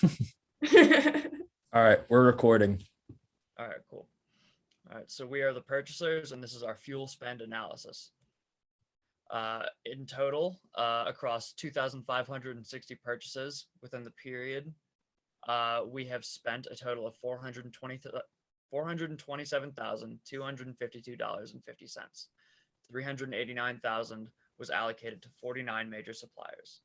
All right, we're recording. All right, cool. All right, so we are the purchasers, and this is our fuel spend analysis. In total, across 2,560 purchases within the period, we have spent a total of $427,252.50. $389,000 was allocated to 49 major suppliers.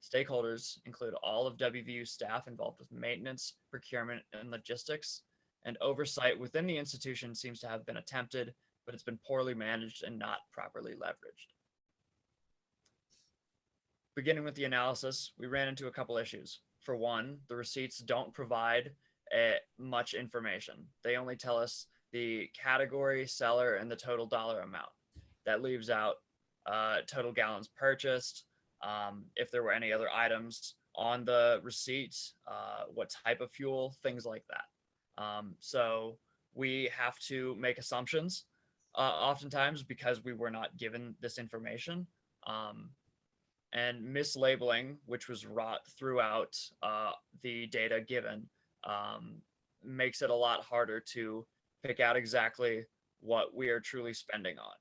Stakeholders include all of WVU staff involved with maintenance, procurement, and logistics, and oversight within the institution seems to have been attempted, but it's been poorly managed and not properly leveraged. Beginning with the analysis, we ran into a couple issues. For one, the receipts don't provide much information. They only tell us the category, seller, and the total dollar amount. That leaves out total gallons purchased, if there were any other items on the receipt, what type of fuel, things like that. So we have to make assumptions oftentimes because we were not given this information. And mislabeling, which was wrought throughout the data given, makes it a lot harder to pick out exactly what we are truly spending on.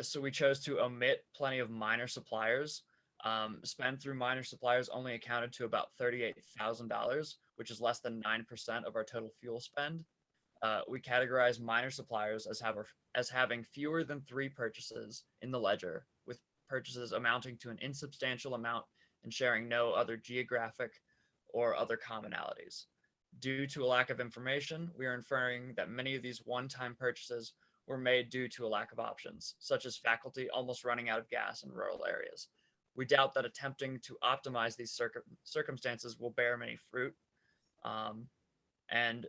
So we chose to omit plenty of minor suppliers. Spend through minor suppliers only accounted to about $38,000, which is less than 9% of our total fuel spend. We categorize minor suppliers as having fewer than 3 purchases in the ledger, with purchases amounting to an insubstantial amount and sharing no other geographic or other commonalities. Due to a lack of information, we are inferring that many of these one-time purchases were made due to a lack of options, such as faculty almost running out of gas in rural areas. We doubt that attempting to optimize these circumstances will bear many fruit. And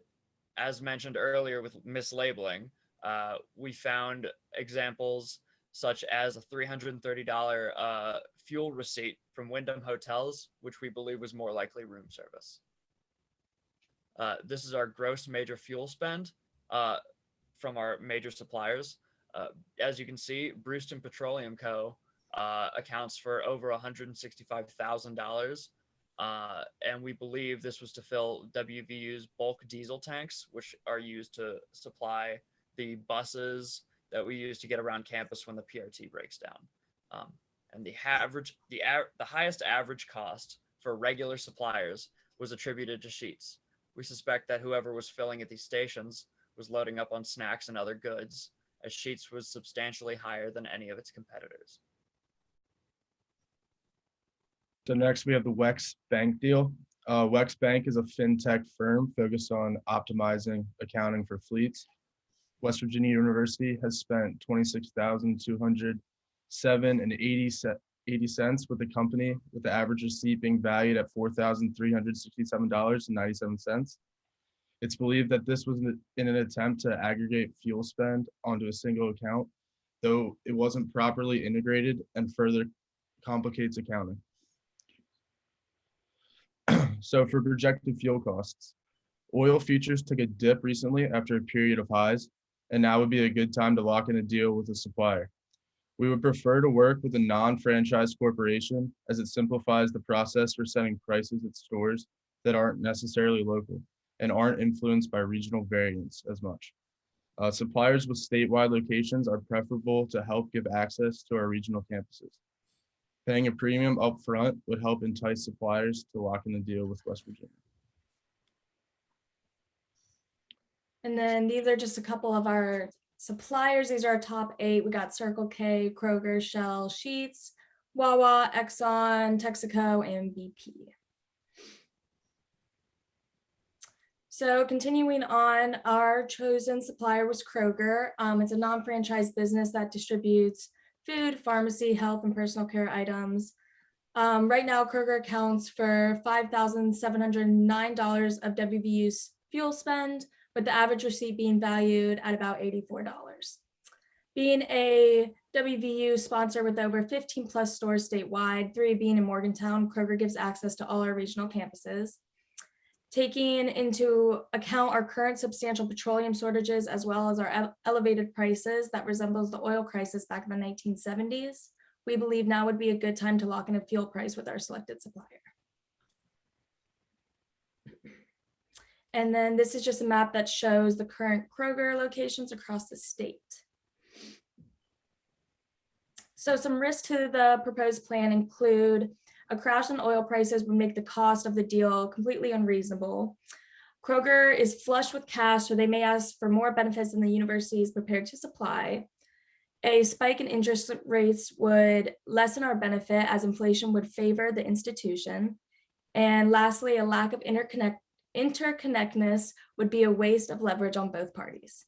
as mentioned earlier with mislabeling, we found examples such as a $330 fuel receipt from Wyndham Hotels, which we believe was more likely room service. This is our gross major fuel spend from our major suppliers. As you can see, Brewston Petroleum Co. Accounts for over $165,000. And we believe this was to fill WVU's bulk diesel tanks, which are used to supply the buses that we use to get around campus when the PRT breaks down. And the highest average cost for regular suppliers was attributed to Sheetz. We suspect that whoever was filling at these stations was loading up on snacks and other goods, as Sheetz was substantially higher than any of its competitors. So next we have the WEX Bank deal. WEX Bank is a fintech firm focused on optimizing accounting for fleets. West Virginia University has spent $26,207.80 with the company, with the average receipt being valued at $4,367.97. It's believed that this was in an attempt to aggregate fuel spend onto a single account, though it wasn't properly integrated and further complicates accounting. So for projected fuel costs, oil futures took a dip recently after a period of highs, and now would be a good time to lock in a deal with a supplier. We would prefer to work with a non-franchise corporation, as it simplifies the process for setting prices at stores that aren't necessarily local and aren't influenced by regional variance as much. Suppliers with statewide locations are preferable to help give access to our regional campuses. Paying a premium upfront would help entice suppliers to lock in a deal with West Virginia. And then these are just a couple of our suppliers. These are our top 8. We got Circle K, Kroger, Shell, Sheetz, Wawa, Exxon, Texaco, and BP. So continuing on, our chosen supplier was Kroger. It's a non-franchise business that distributes food, pharmacy, health, and personal care items. Right now, Kroger accounts for $5,709 of WVU's fuel spend, with the average receipt being valued at about $84. Being a WVU sponsor with over 15 plus stores statewide, 3 being in Morgantown, Kroger gives access to all our regional campuses. Taking into account our current substantial petroleum shortages, as well as our elevated prices that resembles the oil crisis back in the 1970s, we believe now would be a good time to lock in a fuel price with our selected supplier. And then this is just a map that shows the current Kroger locations across the state. So some risks to the proposed plan include a crash in oil prices would make the cost of the deal completely unreasonable. Kroger is flush with cash, so they may ask for more benefits than the university is prepared to supply. A spike in interest rates would lessen our benefit as inflation would favor the institution. And lastly, a lack of interconnectedness would be a waste of leverage on both parties.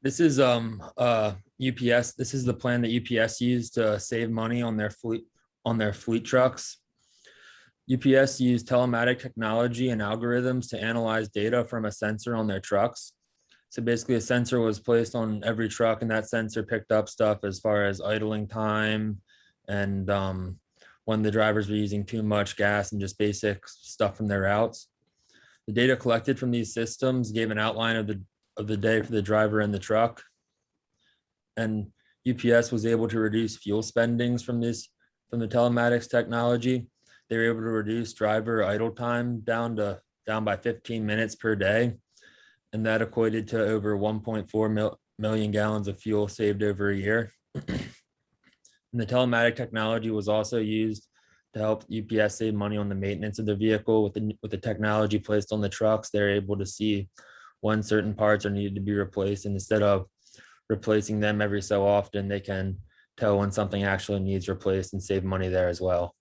This is UPS. This is the plan that UPS used to save money on their fleet trucks. UPS used telematic technology and algorithms to analyze data from a sensor on their trucks. So basically a sensor was placed on every truck, and that sensor picked up stuff as far as idling time and when the drivers were using too much gas and just basic stuff from their routes. The data collected from these systems gave an outline of the day for the driver and the truck. And UPS was able to reduce fuel spendings from the telematics technology. They were able to reduce driver idle time down by 15 minutes per day. And that equated to over 1.4 million gallons of fuel saved over a year. And the telematic technology was also used to help UPS save money on the maintenance of the vehicle. With the technology placed on the trucks, they're able to see when certain parts are needed to be replaced, and instead of replacing them every so often, they can tell when something actually needs replaced and save money there as well.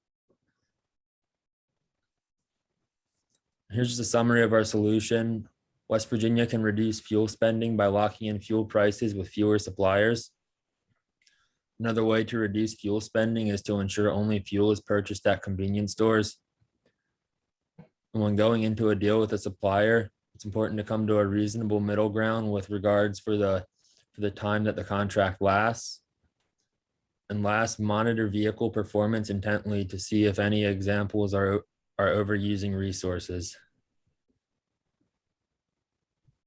Here's just a summary of our solution. West Virginia can reduce fuel spending by locking in fuel prices with fewer suppliers. Another way to reduce fuel spending is to ensure only fuel is purchased at convenience stores. And when going into a deal with a supplier, it's important to come to a reasonable middle ground with regards for the time that the contract lasts. And last, monitor vehicle performance intently to see if any examples are overusing resources.